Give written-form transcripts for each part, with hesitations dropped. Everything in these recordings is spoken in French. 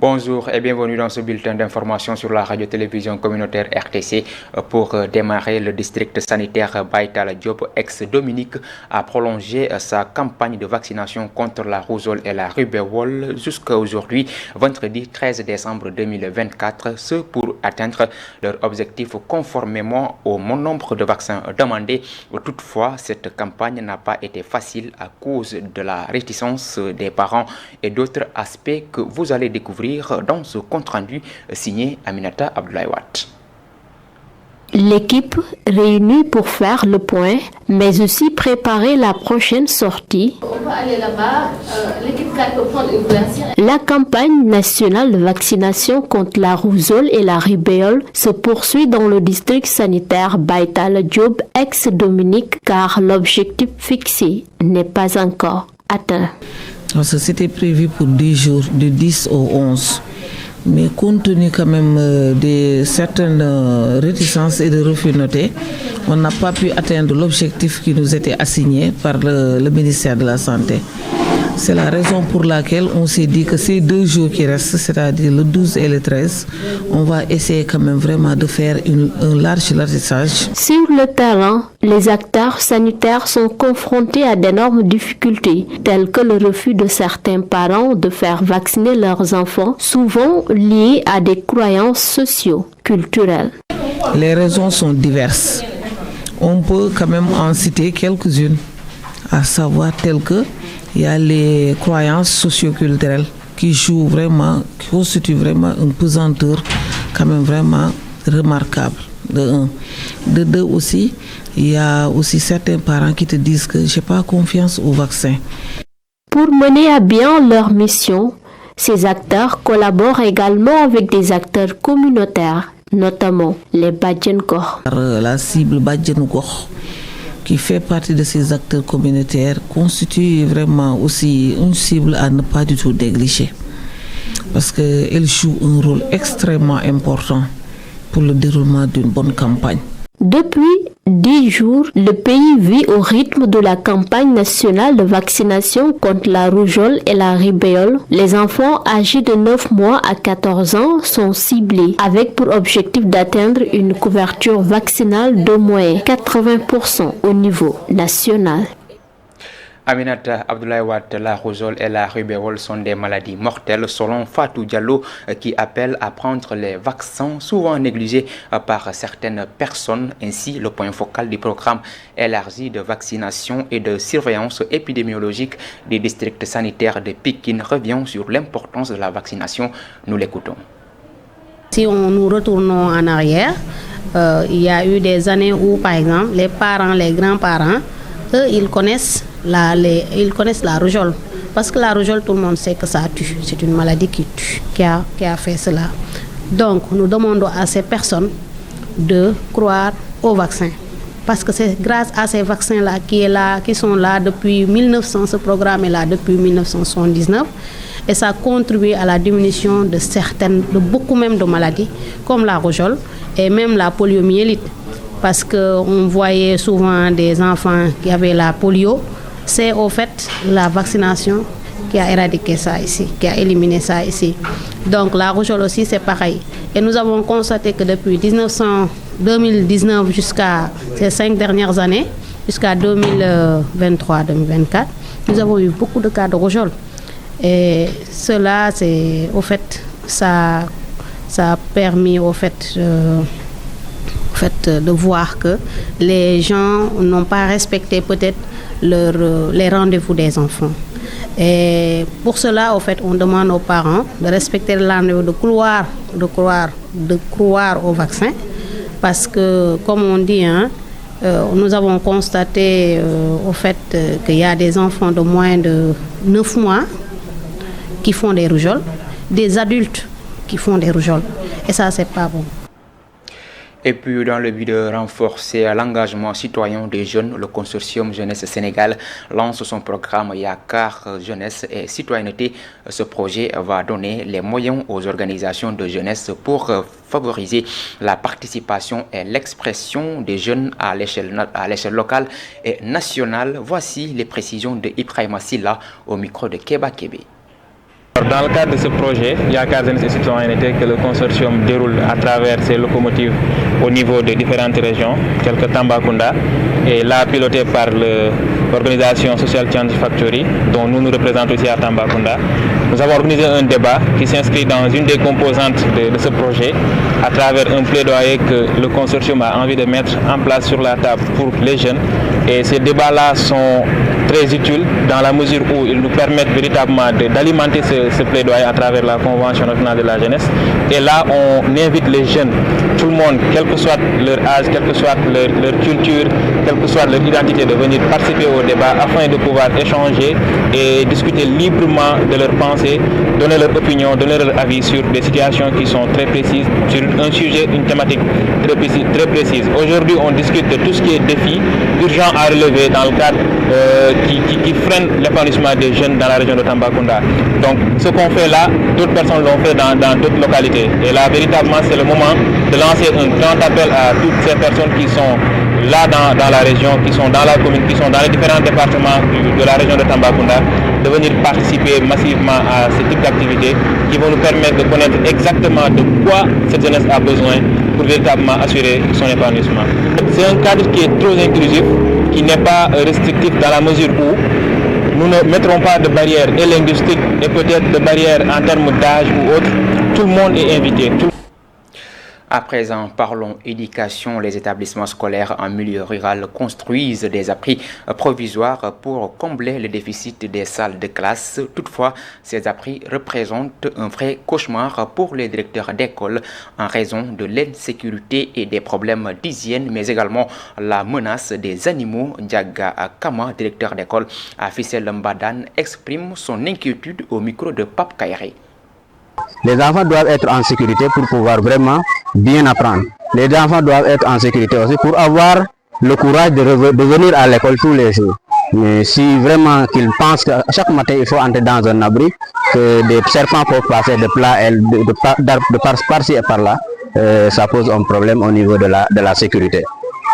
Bonjour et bienvenue dans ce bulletin d'information sur la radio-télévision communautaire RTC. Pour démarrer, le district sanitaire Baïtala Diop, ex-Dominique, a prolongé sa campagne de vaccination contre la rougeole et la rubéole jusqu'à aujourd'hui, vendredi 13 décembre 2024, ce pour atteindre leur objectif conformément au nombre de vaccins demandés. Toutefois, cette campagne n'a pas été facile à cause de la réticence des parents et d'autres aspects que vous allez découvrir dans ce compte-rendu signé Aminata Abdoulaye Watt. L'équipe réunie pour faire le point, mais aussi préparer la prochaine sortie. On va aller là-bas. L'équipe 4 peut prendre une place. La campagne nationale de vaccination contre la rougeole et la rubéole se poursuit dans le district sanitaire Baïtala Diop, ex-Dominique, car l'objectif fixé n'est pas encore atteint. C'était prévu pour 10 jours, de 10 au 11. Mais compte tenu quand même de certaines réticences et de refus notés, on n'a pas pu atteindre l'objectif qui nous était assigné par le ministère de la Santé. C'est la raison pour laquelle on s'est dit que ces 2 jours qui restent, c'est-à-dire le 12 et le 13, on va essayer quand même vraiment de faire un large ratissage. Sur le terrain, les acteurs sanitaires sont confrontés à d'énormes difficultés, telles que le refus de certains parents de faire vacciner leurs enfants, souvent liés à des croyances socio-culturelles. Les raisons sont diverses. On peut quand même en citer quelques-unes, à savoir telles que il y a les croyances socioculturelles qui constituent vraiment une pesanteur quand même vraiment remarquable, de un. De deux aussi, il y a aussi certains parents qui te disent que j'ai pas confiance au vaccin. Pour mener à bien leur mission, ces acteurs collaborent également avec des acteurs communautaires, notamment les Badjen Gox. La cible Badjen Gox, qui fait partie de ces acteurs communautaires, constitue vraiment aussi une cible à ne pas du tout négliger. Parce qu'elle joue un rôle extrêmement important pour le déroulement d'une bonne campagne. Depuis 10 jours, le pays vit au rythme de la campagne nationale de vaccination contre la rougeole et la rubéole. Les enfants âgés de 9 mois à 14 ans sont ciblés avec pour objectif d'atteindre une couverture vaccinale d'au moins 80% au niveau national. Aminata Abdoulaye Watt, la rougeole et la rubéole sont des maladies mortelles selon Fatou Diallo qui appelle à prendre les vaccins souvent négligés par certaines personnes. Ainsi, le point focal du programme élargi de vaccination et de surveillance épidémiologique des districts sanitaires de Pikine revient sur l'importance de la vaccination. Nous l'écoutons. Si nous retournons en arrière, il y a eu des années où, par exemple, les parents, les grands-parents, eux, ils connaissent la rougeole. Parce que la rougeole, tout le monde sait que ça tue. C'est une maladie qui tue, qui a fait cela. Donc, nous demandons à ces personnes de croire au vaccin. Parce que c'est grâce à ces vaccins-là qui sont là depuis 1900, ce programme est là depuis 1979. Et ça a contribué à la diminution de beaucoup même de maladies, comme la rougeole et même la poliomyélite. Parce qu'on voyait souvent des enfants qui avaient la polio. C'est au fait la vaccination qui a éradiqué ça ici, qui a éliminé ça ici. Donc la rougeole aussi c'est pareil. Et nous avons constaté que depuis 2019 jusqu'à ces 5 dernières années, jusqu'à 2023-2024, nous avons eu beaucoup de cas de rougeole. Et cela, c'est au fait, ça a permis au fait de voir que les gens n'ont pas respecté peut-être les rendez-vous des enfants. Et pour cela, au fait, on demande aux parents de respecter le rendez-vous, de croire au vaccin. Parce que, comme on dit, nous avons constaté au fait qu'il y a des enfants de moins de 9 mois qui font des rougeoles, des adultes qui font des rougeoles. Et ça, c'est pas bon. Et puis, dans le but de renforcer l'engagement citoyen des jeunes, le consortium Jeunesse Sénégal lance son programme Yakar Jeunesse et Citoyenneté. Ce projet va donner les moyens aux organisations de jeunesse pour favoriser la participation et l'expression des jeunes à l'échelle locale et nationale. Voici les précisions de Ibrahima Silla au micro de Keba Kébé. Dans le cadre de ce projet, Yakar Jeunesse et Citoyenneté, que le consortium déroule à travers ses locomotives au niveau de différentes régions, telles que Tambacounda, et là piloté par l'organisation Social Change Factory, dont nous représentons ici à Tambacounda. Nous avons organisé un débat qui s'inscrit dans une des composantes de ce projet, à travers un plaidoyer que le consortium a envie de mettre en place sur la table pour les jeunes. Et ces débats-là sont très utiles dans la mesure où ils nous permettent véritablement d'alimenter ce plaidoyer à travers la Convention nationale de la jeunesse. Et là, on invite les jeunes, tout le monde, quel que soit leur âge, quelle que soit leur culture, quelle que soit leur identité, de venir participer au débat afin de pouvoir échanger et discuter librement de leurs pensées, donner leur opinion, donner leur avis sur des situations qui sont très précises, sur un sujet, une thématique très précise. Aujourd'hui, on discute de tout ce qui est défi urgent à relever dans le cadre qui freine l'épanouissement des jeunes dans la région de Tambacounda. Donc, ce qu'on fait là, d'autres personnes l'ont fait dans d'autres localités. Et là, véritablement, c'est le moment de lancer un grand appel à toutes ces personnes qui sont là dans la région, qui sont dans la commune, qui sont dans les différents départements de la région de Tambacounda, de venir participer massivement à ce type d'activités qui vont nous permettre de connaître exactement de quoi cette jeunesse a besoin pour véritablement assurer son épanouissement. C'est un cadre qui est trop inclusif, qui n'est pas restrictif dans la mesure où nous ne mettrons pas de barrières et linguistiques et peut-être de barrières en termes d'âge ou autre. Tout le monde est invité. À présent, parlons éducation. Les établissements scolaires en milieu rural construisent des abris provisoires pour combler le déficit des salles de classe. Toutefois, ces abris représentent un vrai cauchemar pour les directeurs d'école en raison de l'insécurité et des problèmes d'hygiène, mais également la menace des animaux. Ndiaga Kama, directeur d'école à Fissel Mbadan, exprime son inquiétude au micro de Pape Kairé. Les enfants doivent être en sécurité pour pouvoir vraiment bien apprendre. Les enfants doivent être en sécurité aussi pour avoir le courage de venir à l'école tous les jours. Mais si vraiment qu'ils pensent qu'à chaque matin il faut entrer dans un abri, que des serpents peuvent passer de par-ci et par-là, ça pose un problème au niveau de la sécurité.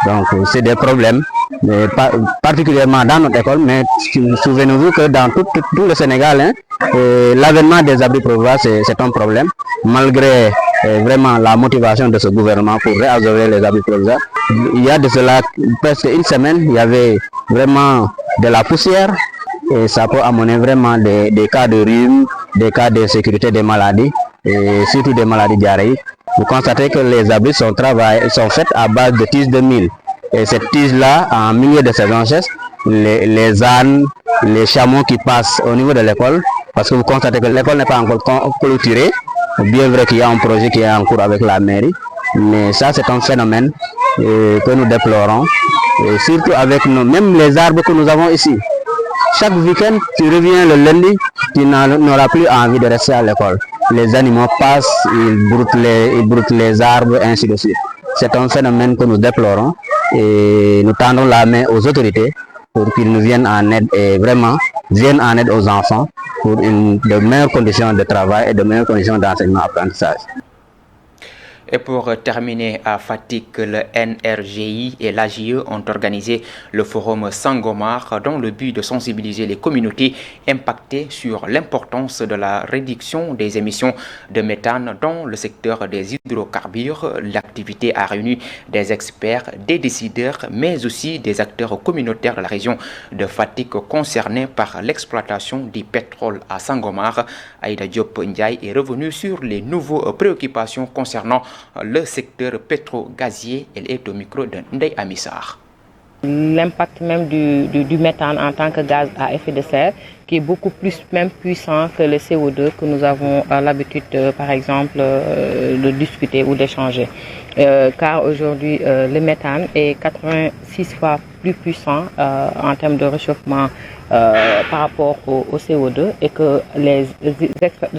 Donc c'est des problèmes, mais particulièrement dans notre école, mais souvenez-vous que dans tout le Sénégal, l'avènement des abris provisoires c'est un problème, malgré vraiment la motivation de ce gouvernement pour réabsorber les abris provisoires. Il y a de cela presque une semaine, il y avait vraiment de la poussière et ça peut amener vraiment des cas de rhume, des cas de sécurité des maladies, et surtout des maladies diarrhéiques. Vous constatez que les abris sont faits à base de tiges de mil. Et cette tige-là, en milieu de saison sèche, les ânes, les chameaux qui passent au niveau de l'école, parce que vous constatez que l'école n'est pas encore clôturée, bien vrai qu'il y a un projet qui est en cours avec la mairie, mais ça c'est un phénomène que nous déplorons, et surtout avec même les arbres que nous avons ici. Chaque week-end, tu reviens le lundi, tu n'auras plus envie de rester à l'école. Les animaux passent, ils broutent les arbres, ainsi de suite. C'est un phénomène que nous déplorons et nous tendons la main aux autorités pour qu'ils nous viennent en aide et vraiment viennent en aide aux enfants pour de meilleures conditions de travail et de meilleures conditions d'enseignement-apprentissage. Et pour terminer, à Fatick, le NRGI et l'AJE ont organisé le forum Sangomar dans le but de sensibiliser les communautés impactées sur l'importance de la réduction des émissions de méthane dans le secteur des hydrocarbures. L'activité a réuni des experts, des décideurs, mais aussi des acteurs communautaires de la région de Fatick concernés par l'exploitation du pétrole à Sangomar. Aïda Diop Ndiaye est revenu sur les nouvelles préoccupations concernant le secteur pétro-gazier. Elle est au micro de Ndeye Amissar. L'impact même du méthane en tant que gaz à effet de serre qui est beaucoup plus même puissant que le CO2 que nous avons l'habitude par exemple de discuter ou d'échanger. Car aujourd'hui le méthane est 86 fois plus puissant en termes de réchauffement par rapport au CO2 et que les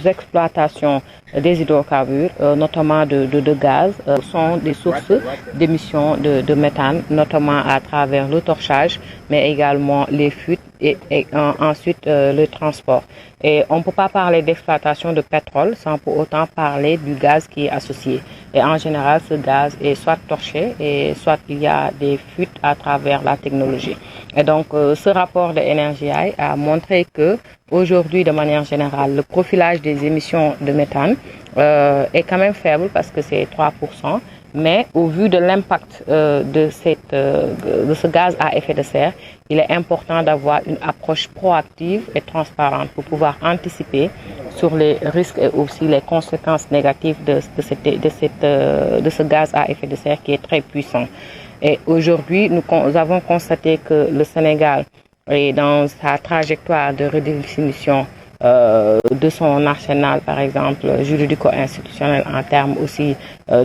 exploitations des hydrocarbures, notamment de gaz, sont des sources d'émissions de méthane, notamment à travers le torchage, mais également les fuites et ensuite le transport. Et on ne peut pas parler d'exploitation de pétrole sans pour autant parler du gaz qui est associé. Et en général, ce gaz est soit torché et soit il y a des fuites à travers la technologie. Et donc, ce rapport de NRGI a montré que aujourd'hui, de manière générale, le profilage des émissions de méthane est quand même faible parce que c'est 3%. Mais au vu de l'impact de ce gaz à effet de serre, il est important d'avoir une approche proactive et transparente pour pouvoir anticiper sur les risques et aussi les conséquences négatives de ce gaz à effet de serre qui est très puissant. Et aujourd'hui, nous avons constaté que le Sénégal est dans sa trajectoire de redéfinition de son arsenal, par exemple, juridico-institutionnel en termes aussi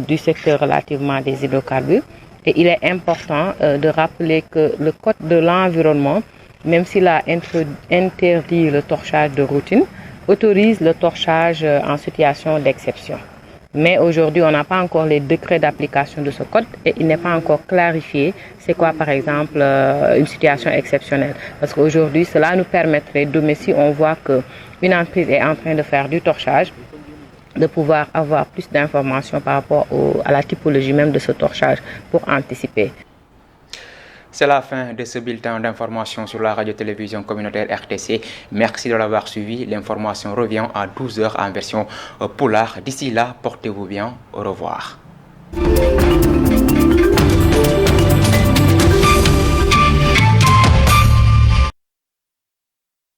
du secteur relativement des hydrocarbures. Et il est important de rappeler que le Code de l'environnement, même s'il a interdit le torchage de routine, autorise le torchage en situation d'exception. Mais aujourd'hui, on n'a pas encore les décrets d'application de ce code et il n'est pas encore clarifié c'est quoi, par exemple, une situation exceptionnelle. Parce qu'aujourd'hui, cela nous permettrait, demain, si on voit qu'une entreprise est en train de faire du torchage, de pouvoir avoir plus d'informations par rapport à la typologie même de ce torchage pour anticiper. C'est la fin de ce bulletin d'information sur la radio-télévision communautaire RTC. Merci de l'avoir suivi. L'information revient à 12h en version Polar. D'ici là, portez-vous bien. Au revoir.